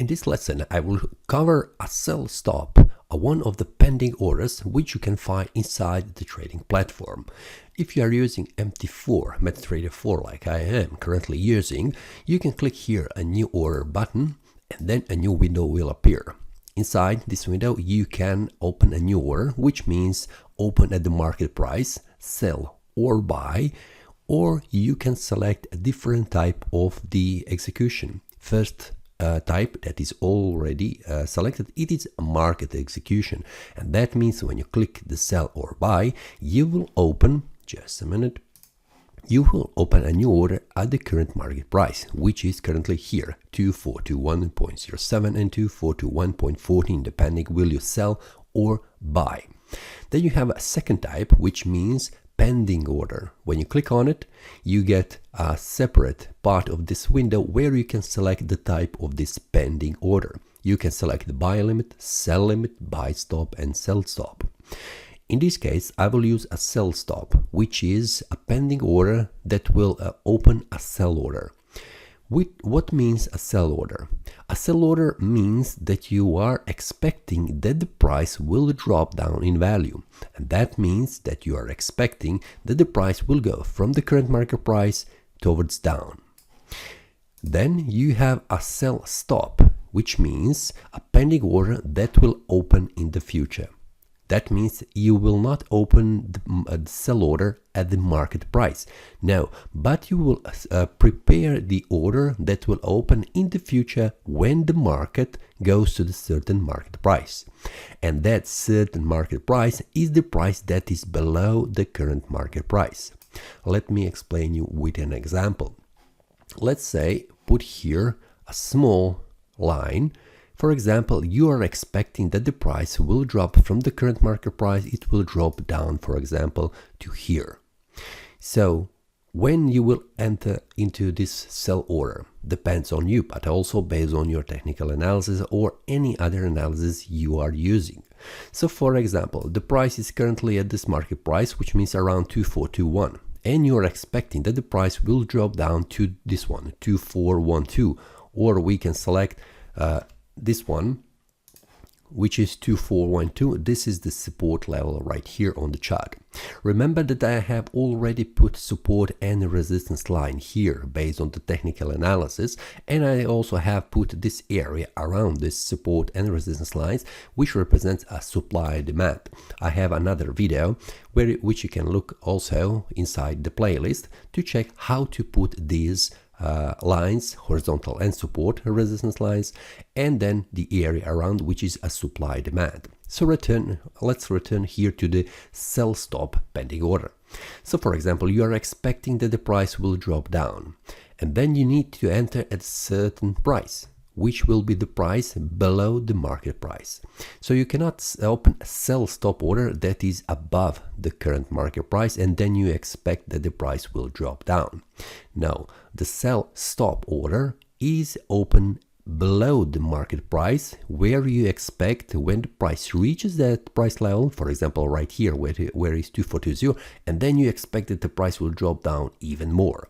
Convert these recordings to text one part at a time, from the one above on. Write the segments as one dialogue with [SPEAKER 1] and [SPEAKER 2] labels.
[SPEAKER 1] In this lesson, I will cover a sell stop, one of the pending orders which you can find inside the trading platform. If you are using MT4, MetaTrader 4 like I am currently using, you can click here a new order button and then a new window will appear. Inside this window you can open a new order, which means open at the market price, sell or buy, or you can select a different type of the execution. First type that is already selected, it is a market execution, and that means when you click the sell or buy, you will open, just a minute, you will open a new order at the current market price, which is currently here, 2421.07 and 2421.14, depending will you sell or buy. Then you have a second type, which means pending order. When you click on it, you get a separate part of this window where you can select the type of this pending order. You can select the buy limit, sell limit, buy stop and sell stop. In this case, I will use a sell stop, which is a pending order that will open a sell order. What means a sell order? A sell order means that you are expecting that the price will drop down in value. And that means that you are expecting that the price will go from the current market price towards down. Then you have a sell stop, which means a pending order that will open in the future. That means you will not open the sell order at the market price. No, but you will prepare the order that will open in the future when the market goes to the certain market price. And that certain market price is the price that is below the current market price. Let me explain you with an example. Let's say put here a small line. For example, you are expecting that the price will drop from the current market price, it will drop down, for example, to here. So when you will enter into this sell order depends on you, but also based on your technical analysis or any other analysis you are using. So for example, the price is currently at this market price, which means around 2421, and you are expecting that the price will drop down to this one, 2412, or we can select this one, which is 2412. This is the support level right here on the chart. Remember that I have already put support and resistance line here based on the technical analysis, and I also have put this area around this support and resistance lines, which represents a supply demand. I have another video which you can look also inside the playlist to check how to put these lines, horizontal and support resistance lines, and then the area around, which is a supply demand. So let's return here to the sell stop pending order. So for example, you are expecting that the price will drop down, and then you need to enter at a certain price, which will be the price below the market price. So you cannot open a sell stop order that is above the current market price and then you expect that the price will drop down. No, the sell stop order is open below the market price, where you expect when the price reaches that price level, for example right here where is 2420, and then you expect that the price will drop down even more.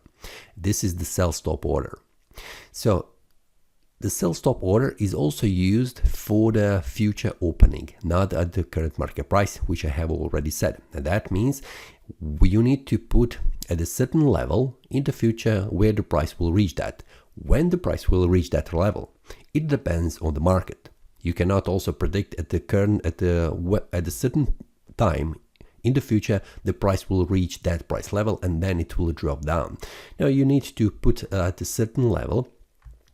[SPEAKER 1] This is the sell stop order. So the sell stop order is also used for the future opening, not at the current market price, which I have already said. And that means you need to put at a certain level in the future where the price will reach that. When the price will reach that level, it depends on the market. You cannot also predict at a certain time in the future the price will reach that price level and then it will drop down. Now you need to put at a certain level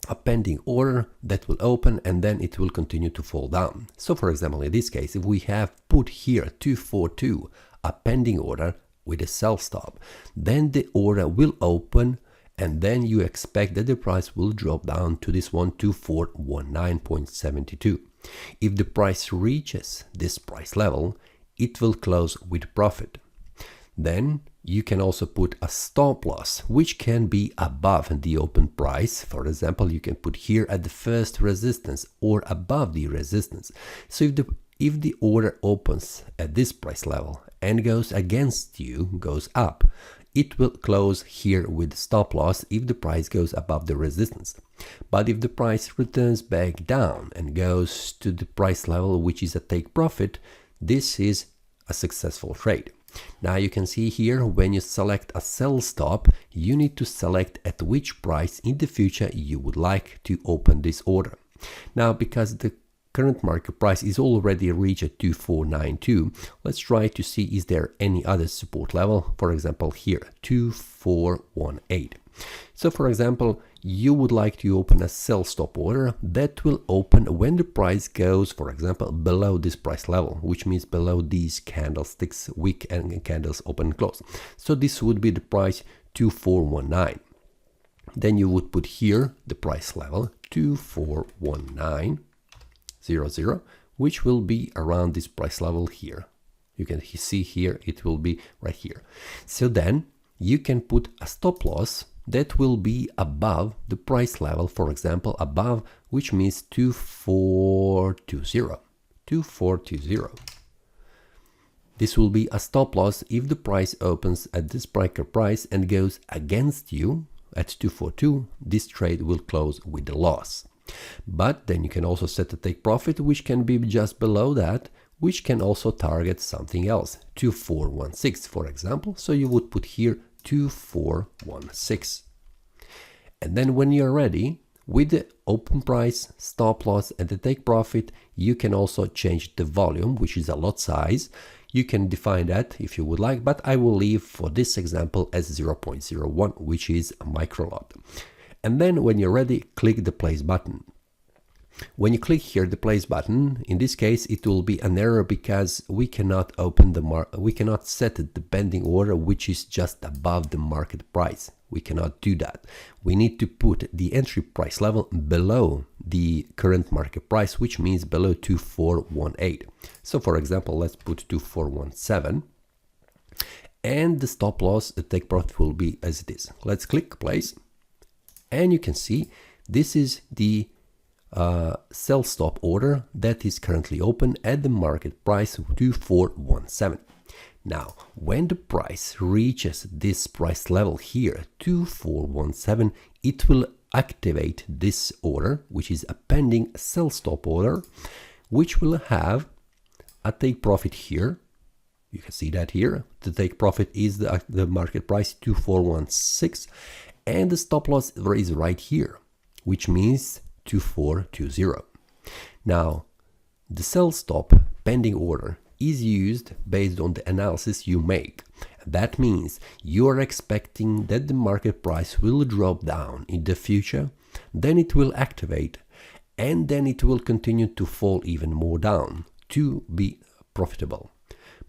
[SPEAKER 1] a pending order that will open and then it will continue to fall down. So for example, in this case, if we have put here 242, a pending order with a sell stop, then the order will open and then you expect that the price will drop down to this one, 2419.72. If the price reaches this price level, it will close with profit. Then you can also put a stop loss, which can be above the open price. For example, you can put here at the first resistance or above the resistance. So if the order opens at this price level and goes against you, goes up, it will close here with stop loss if the price goes above the resistance. But if the price returns back down and goes to the price level which is a take profit, this is a successful trade. Now you can see here, when you select a sell stop, you need to select at which price in the future you would like to open this order. Now, because the current market price is already reached at 2492, let's try to see is there any other support level, for example here 2418. So for example, you would like to open a sell stop order that will open when the price goes, for example, below this price level, which means below these candlesticks, wick and candles open and close. So this would be the price 2419. Then you would put here the price level 2419.00, which will be around this price level here. You can see here it will be right here. So then you can put a stop loss that will be above the price level, for example, above, which means 2420. This will be a stop loss if the price opens at this price and goes against you at 242. This trade will close with a loss. But then you can also set a take profit, which can be just below that, which can also target something else, 2416, for example. So you would put here 2416. And then when you're ready, with the open price, stop loss and the take profit, you can also change the volume, which is a lot size. You can define that if you would like, but I will leave for this example as 0.01, which is a micro lot. And then when you're ready, click the place button. When you click here the place button, in this case it will be an error because we cannot open we cannot set the pending order which is just above the market price. We cannot do that. We need to put the entry price level below the current market price, which means below 2418. So for example, let's put 2417. And the stop loss, the take profit will be as it is. Let's click place. And you can see this is the sell stop order that is currently open at the market price 2417. Now, when the price reaches this price level here, 2417, it will activate this order, which is a pending sell stop order, which will have a take profit here. You can see that here. The take profit is the market price 2416, and the stop loss is right here, which means 2420. Now, the sell stop pending order is used based on the analysis you make. That means you are expecting that the market price will drop down in the future, then it will activate, and then it will continue to fall even more down to be profitable.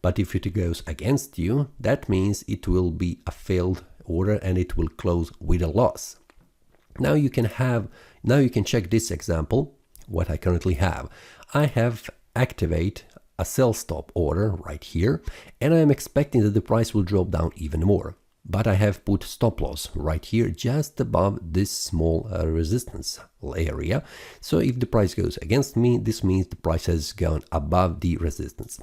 [SPEAKER 1] But if it goes against you, that means it will be a failed order and it will close with a loss. Now you can check this example, what I currently have. I have activate a sell stop order right here, and I am expecting that the price will drop down even more. But I have put stop loss right here, just above this small resistance area. So if the price goes against me, this means the price has gone above the resistance.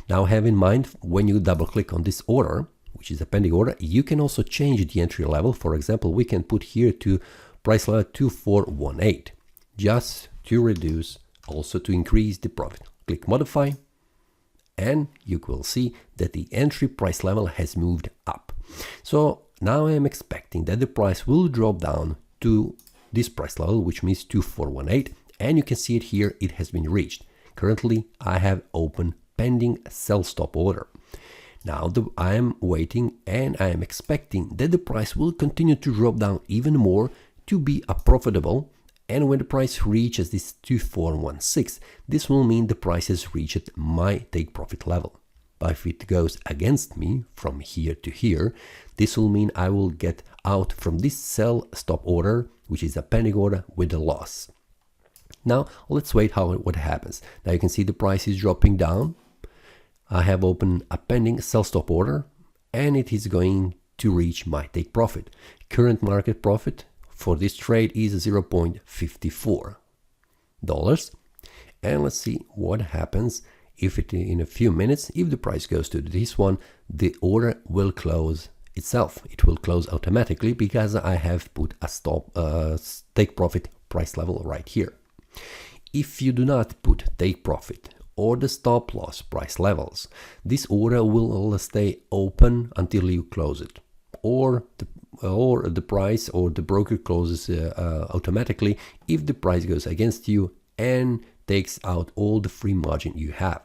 [SPEAKER 1] Now have in mind, when you double click on this order, which is a pending order, you can also change the entry level. For example, we can put here to price level 2418, just to reduce, also to increase the profit. Click modify, and you will see that the entry price level has moved up. So now I am expecting that the price will drop down to this price level, which means 2418, and you can see it here, it has been reached. Currently I have open pending sell stop order. Now I am waiting and I am expecting that the price will continue to drop down even more to be profitable, and when the price reaches this 2416, this will mean the price has reached my take profit level. But if it goes against me from here to here, this will mean I will get out from this sell stop order, which is a pending order, with a loss. Now let's wait what happens. Now you can see the price is dropping down. I have opened a pending sell stop order, and it is going to reach my take profit. Current market profit for this trade is $0.54. And let's see what happens if in a few minutes, if the price goes to this one, the order will close itself. It will close automatically because I have put a stop take profit price level right here. If you do not put take profit or the stop loss price levels, this order will stay open until you close it, or the price or the broker closes automatically if the price goes against you and takes out all the free margin you have.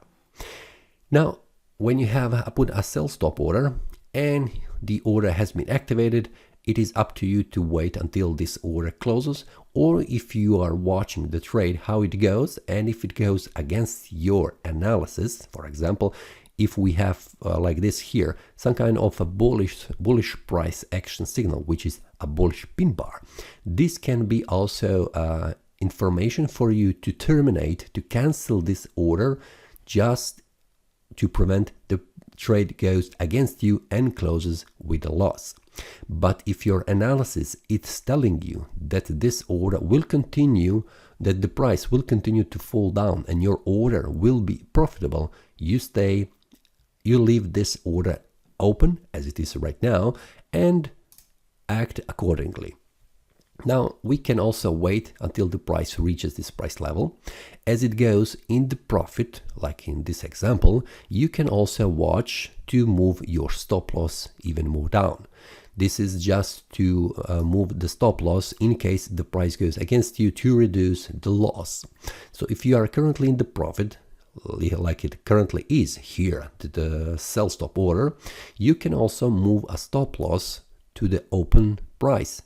[SPEAKER 1] Now, when you have put a sell stop order and the order has been activated, it is up to you to wait until this order closes, or if you are watching the trade how it goes, and if it goes against your analysis, for example, if we have like this here, some kind of a bullish price action signal, which is a bullish pin bar, this can be also information for you to terminate, to cancel this order, just to prevent the trade goes against you and closes with a loss. But if your analysis is telling you that this order will continue, that the price will continue to fall down and your order will be profitable, you leave this order open as it is right now and act accordingly. Now, we can also wait until the price reaches this price level. As it goes in the profit, like in this example, you can also watch to move your stop loss even more down. This is just to move the stop loss in case the price goes against you, to reduce the loss. So if you are currently in the profit, like it currently is here, the sell stop order, you can also move a stop loss to the open price.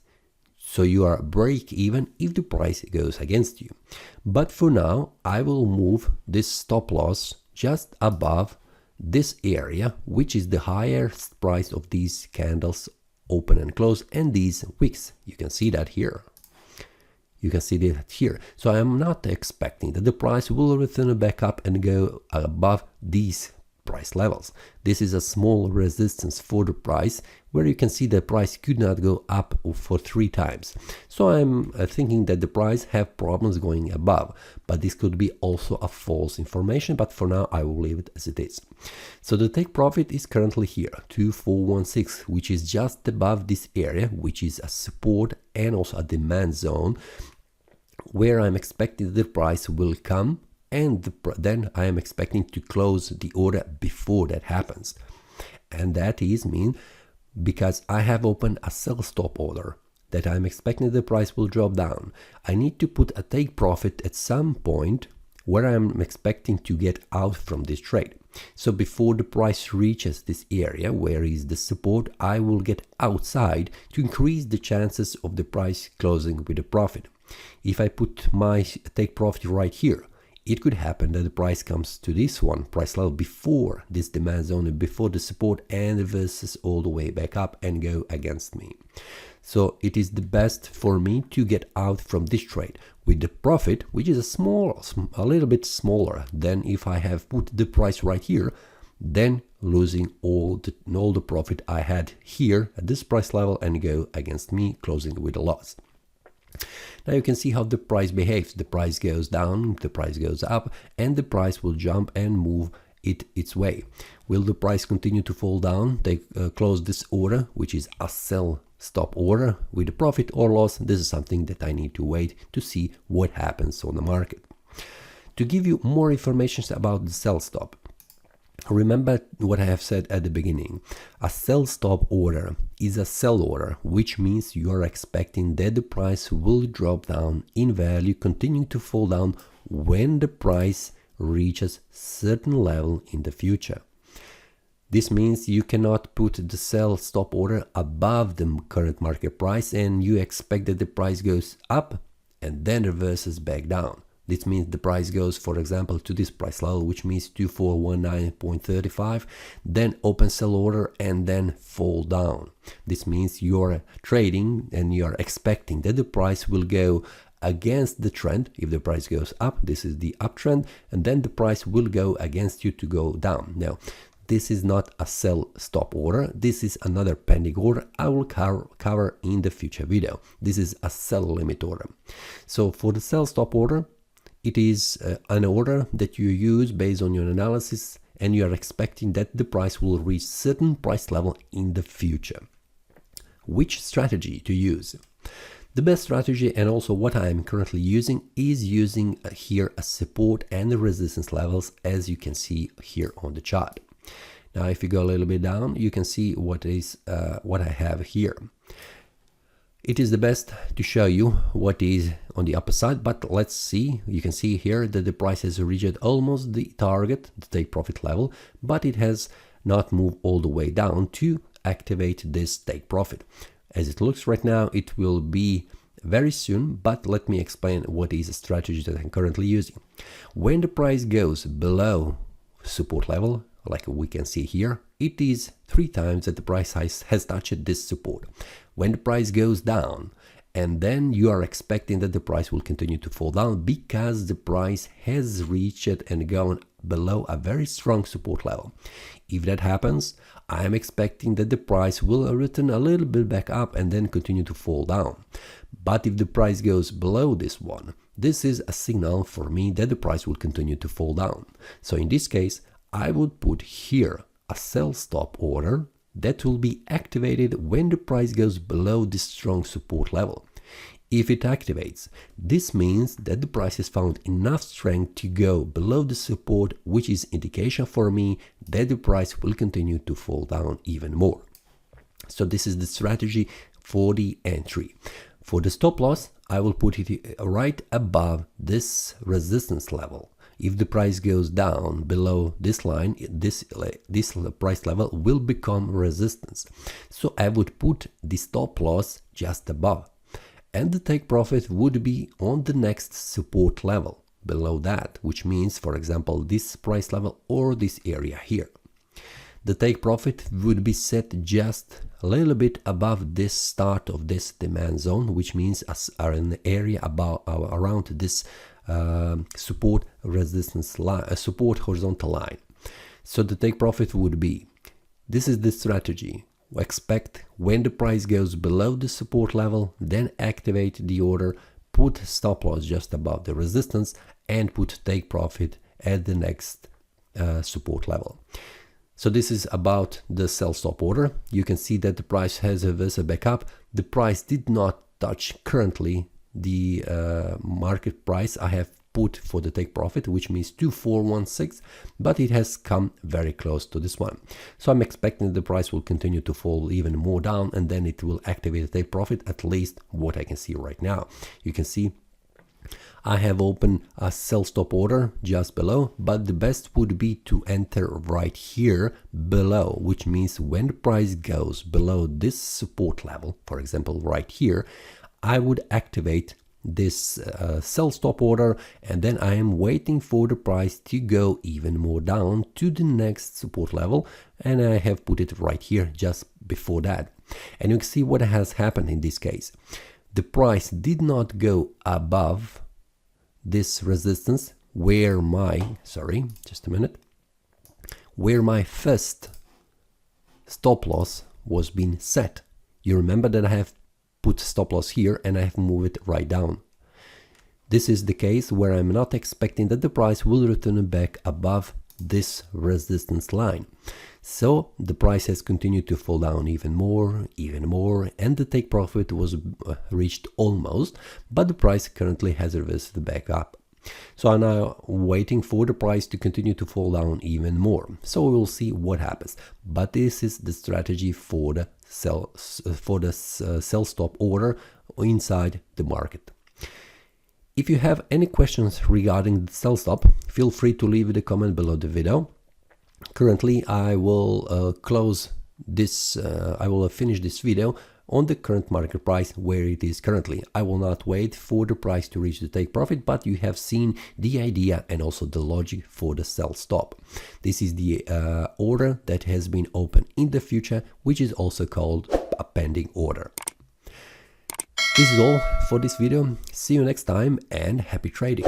[SPEAKER 1] So you are break even if the price goes against you. But for now, I will move this stop loss just above this area, which is the highest price of these candles open and close and these wicks. You can see that here. You can see that here. So I am not expecting that the price will return back up and go above these price levels. This is a small resistance for the price, where you can see the price could not go up for 3 times. So I'm thinking that the price have problems going above, but this could be also a false information, but for now I will leave it as it is. So the take profit is currently here, 2416, which is just above this area, which is a support and also a demand zone, where I'm expecting the price will come, and then I am expecting to close the order before that happens. And that is mean because I have opened a sell stop order that I'm expecting the price will drop down. I need to put a take profit at some point where I'm expecting to get out from this trade. So before the price reaches this area where is the support, I will get outside to increase the chances of the price closing with a profit. If I put my take profit right here, it could happen that the price comes to this one price level before this demand zone and before the support and reverses all the way back up and go against me. So it is the best for me to get out from this trade with the profit, which is a little bit smaller than if I have put the price right here, then losing all the profit I had here at this price level and go against me, closing with a loss. Now you can see how the price behaves. The price goes down, the price goes up, and the price will jump and move its way. Will the price continue to fall down? They close this order, which is a sell stop order with a profit or loss. This is something that I need to wait to see what happens on the market. To give you more information about the sell stop, remember what I have said at the beginning. A sell stop order is a sell order, which means you are expecting that the price will drop down in value, continuing to fall down when the price reaches certain level in the future. This means you cannot put the sell stop order above the current market price and you expect that the price goes up and then reverses back down. This means the price goes, for example, to this price level, which means 2419.35, then open sell order and then fall down. This means you're trading and you're expecting that the price will go against the trend. If the price goes up, this is the uptrend, and then the price will go against you to go down. Now, this is not a sell stop order. This is another pending order I will cover in the future video. This is a sell limit order. So for the sell stop order, it is an order that you use based on your analysis and you are expecting that the price will reach certain price level in the future. which strategy to use. The best strategy, and also what I am currently using, is using here a support and the resistance levels, as you can see here on the chart. Now if you go a little bit down, you can see what I have here. It is the best to show you what is on the upper side, but let's see. You can see here that the price has reached almost the target, the take profit level, but it has not moved all the way down to activate this take profit. As it looks right now, it will be very soon, but let me explain what is the strategy that I'm currently using. When the price goes below support level, like we can see here, it is 3 times that the price has touched this support. When the price goes down, and then you are expecting that the price will continue to fall down because the price has reached and gone below a very strong support level. If that happens, I am expecting that the price will return a little bit back up and then continue to fall down. But if the price goes below this one, this is a signal for me that the price will continue to fall down. So in this case, I would put here a sell stop order that will be activated when the price goes below this strong support level. If it activates, this means that the price has found enough strength to go below the support, which is indication for me that the price will continue to fall down even more. So this is the strategy for the entry. For the stop loss, I will put it right above this resistance level. If the price goes down below this line, this price level will become resistance. So I would put the stop loss just above. And the take profit would be on the next support level below that, which means, for example, this price level or this area here. The take profit would be set just a little bit above this start of this demand zone, which means are in the area about around this support resistance line, support horizontal line. So the take profit would be, this is the strategy. Expect when the price goes below the support level, then activate the order, put stop loss just above the resistance, and put take profit at the next support level. So this is about the sell stop order. You can see that the price has a reversal back up. The price did not touch currently the market price I have put for the take profit, which means 2416, but it has come very close to this one. So I'm expecting the price will continue to fall even more down, and then it will activate the take profit, at least what I can see right now. You can see I have opened a sell stop order just below, but the best would be to enter right here below, which means when the price goes below this support level, for example right here, I would activate this sell stop order, and then I am waiting for the price to go even more down to the next support level, and I have put it right here just before that. And you can see what has happened in this case. The price did not go above this resistance where my, where my first stop loss was being set. You remember that I have put stop loss here and I have moved it right down. This is the case where I'm not expecting that the price will return back above this resistance line. So the price has continued to fall down even more, and the take profit was reached almost, but the price currently has reversed back up. So I'm now waiting for the price to continue to fall down even more. So we will see what happens. But this is the strategy for the sell stop order inside the market. If you have any questions regarding the sell stop, feel free to leave the comment below the video. Currently, I will close this. I will finish this video on the current market price where it is currently. I will not wait for the price to reach the take profit, but you have seen the idea and also the logic for the sell stop. This is the order that has been opened in the future, which is also called a pending order. This is all for this video. See you next time and happy trading.